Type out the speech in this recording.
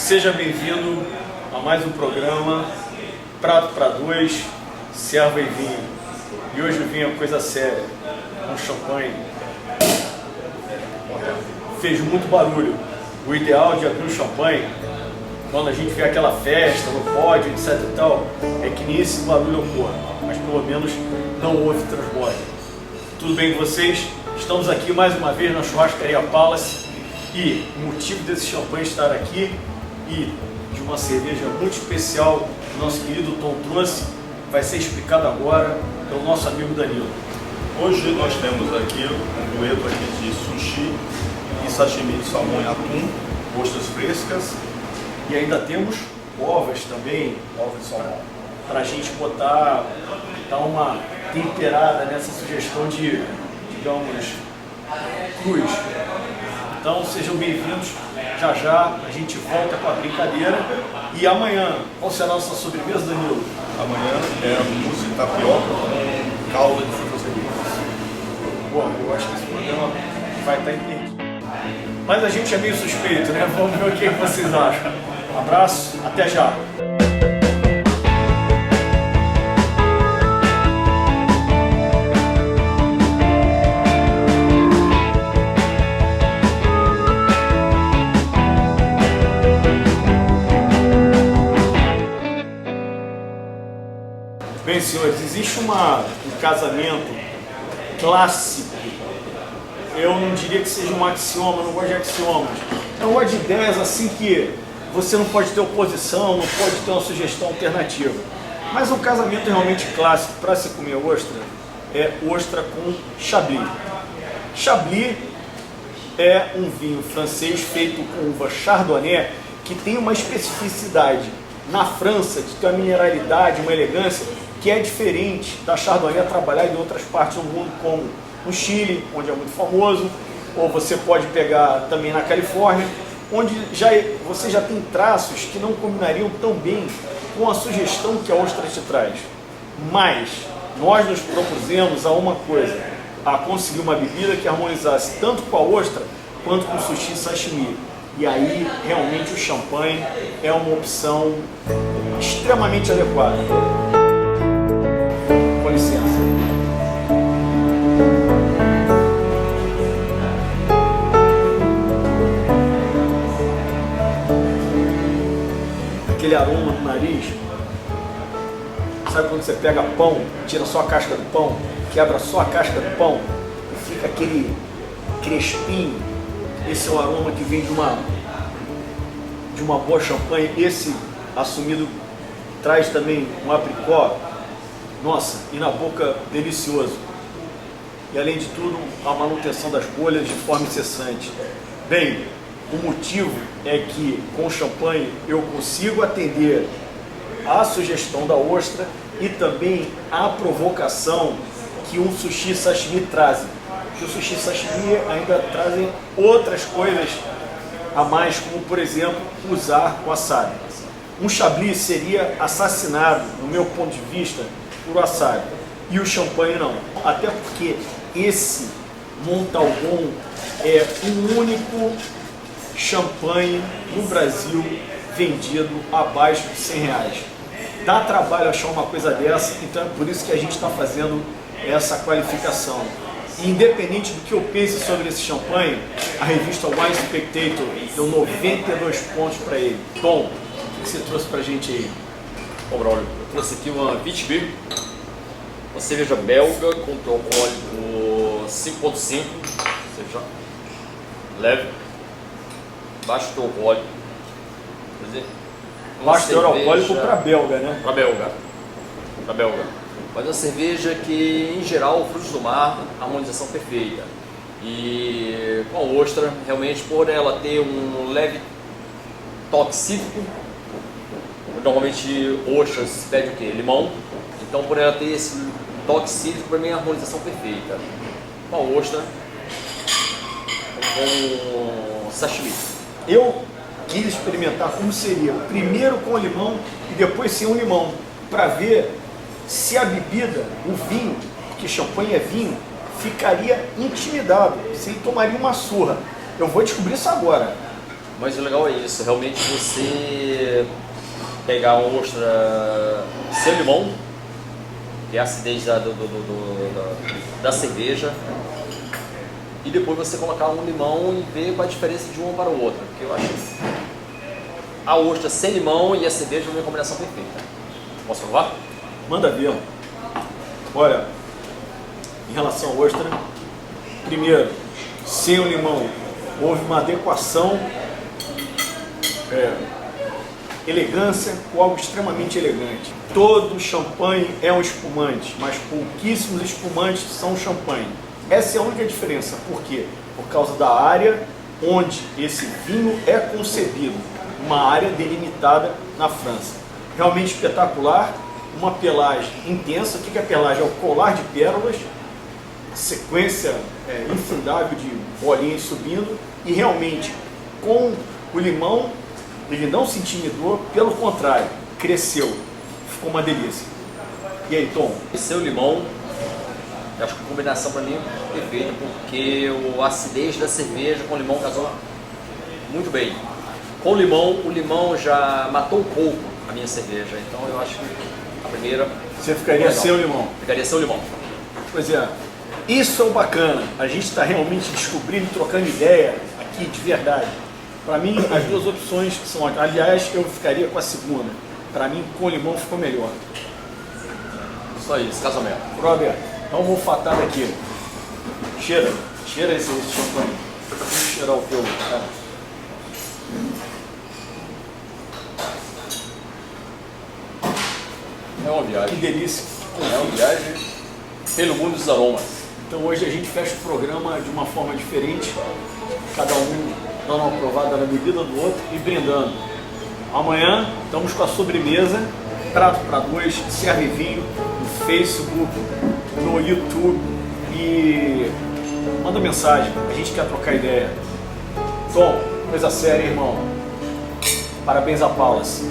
Seja bem-vindo a mais um programa Prato para Dois, Serva e Vinho. E hoje o vinho é coisa séria, um champanhe. Fez muito barulho. O ideal de abrir um champanhe, quando a gente vê aquela festa, no pódio, etc e tal, é que nem esse barulho ocorra, mas pelo menos não houve transbordo. Tudo bem com vocês? Estamos aqui mais uma vez na Churrascaria Palace e o motivo desse champanhe estar aqui e de uma cerveja muito especial que o nosso querido Tom trouxe vai ser explicado agora pelo nosso amigo Danilo. Hoje nós temos aqui um dueto aqui de sushi e sashimi de salmão e atum, ostras frescas. E ainda temos ovas também, Ovos de salmão. para a gente botar, dar uma temperada nessa sugestão de, digamos, cruz. Então sejam bem-vindos, já já a gente volta com a brincadeira. E amanhã, qual será a nossa sobremesa, Danilo? Amanhã é mousse de tapioca com calda de frutas vermelhas. Pô, eu acho que esse programa vai estar imperdível. Mas a gente é meio suspeito, né? Vamos ver o que vocês acham. Um abraço, até já! Bem, senhores, existe um casamento clássico. Eu não diria que seja um axioma, não gosto de axiomas. Eu gosto de ideias assim que você não pode ter oposição, não pode ter uma sugestão alternativa. Mas um casamento realmente clássico para se comer ostra é ostra com chablis. Chablis é um vinho francês feito com uva chardonnay que tem uma especificidade na França de ter uma mineralidade, uma elegância que é diferente da chardonnay trabalhada em outras partes do mundo, como no Chile, onde é muito famoso, ou você pode pegar também na Califórnia, onde você já tem traços que não combinariam tão bem com a sugestão que a ostra te traz. Mas nós nos propusemos a uma coisa, a conseguir uma bebida que harmonizasse tanto com a ostra quanto com o sushi e sashimi. E aí realmente o champanhe é uma opção extremamente adequada. Com licença. Aquele aroma no nariz. Sabe quando você pega pão, tira só a casca do pão, quebra só a casca do pão e fica aquele crespinho? Esse é o aroma que vem de uma boa champanhe. Esse assumido traz também um apricot. Nossa, e na boca delicioso. E além de tudo, a manutenção das bolhas de forma incessante. Bem, o motivo é que com o champanhe eu consigo atender à sugestão da ostra e também à provocação que um sushi sashimi traz. Que o sushi sashimi ainda trazem outras coisas a mais, como por exemplo usar wasabi. Um chablis seria assassinado, no meu ponto de vista, por wasabi, e o champanhe não. Até porque esse Montalbán é o único champanhe no Brasil vendido abaixo de R$100. Dá trabalho achar uma coisa dessa, então é por isso que a gente está fazendo essa qualificação. E independente do que eu pense sobre esse champanhe, a revista Wine Spectator deu 92 pontos para ele. Tom, o que você trouxe para a gente aí? Bom, Braulio, eu trouxe aqui uma Witbier, uma cerveja belga com alcoólico 5.5, cerveja leve, baixo teor alcoólico. Quer dizer, Baixo teor alcoólico para belga, né? Para belga. Mas é uma cerveja que, em geral, frutos do mar, harmonização perfeita. E com a ostra, realmente, por ela ter um leve toque cítrico, normalmente ostras pede o quê? Limão. Então, por ela ter esse toque cítrico, para mim é a harmonização perfeita. Com a ostra, com sashimi. Eu quis experimentar como seria, primeiro com limão e depois sem o limão, para ver se a bebida, o vinho, porque champanhe é vinho, ficaria intimidado, se ele tomaria uma surra. Eu vou descobrir isso agora. Mas o legal é isso, realmente você pegar uma ostra sem limão, que é a acidez da cerveja, e depois você colocar um limão e ver qual a diferença de uma para a outra, porque eu acho a ostra sem limão e a cerveja é uma combinação perfeita. Posso provar? Manda ver. Olha, em relação à ostra, primeiro, sem o limão, houve uma adequação, elegância com algo extremamente elegante. Todo champanhe é um espumante, mas pouquíssimos espumantes são champanhe. Essa é a única diferença. Por quê? Por causa da área onde esse vinho é concebido, uma área delimitada na França. Realmente espetacular, uma pelagem intensa. O que é a pelagem? É o colar de pérolas, sequência infindável de bolinhas subindo, e realmente com o limão ele não se intimidou, pelo contrário, cresceu, ficou uma delícia. E aí, Tom? Esse é o limão, eu acho que a combinação para mim é perfeita, porque a acidez da cerveja com o limão casou muito bem. Com o limão já matou um pouco a minha cerveja, então eu acho que a primeira... Você ficaria sem o limão? Ficaria sem o limão. Pois é, isso é o bacana, a gente está realmente descobrindo, trocando ideia aqui de verdade. Para mim, as duas opções são, aliás, eu ficaria com a segunda. Para mim, com limão ficou melhor. Só isso, casamento. Robert, dá uma olfatada aqui. Cheira esse champanhe. Vamos cheirar o teu, cara. É uma viagem. Que delícia. É uma viagem pelo mundo dos aromas. Então hoje a gente fecha o programa de uma forma diferente, cada um dando uma provada na bebida do outro e brindando. Amanhã estamos com a sobremesa, prato para dois, serve vinho, no Facebook, no YouTube, e manda mensagem, a gente quer trocar ideia. Tom, coisa séria, irmão. Parabéns a Paulas.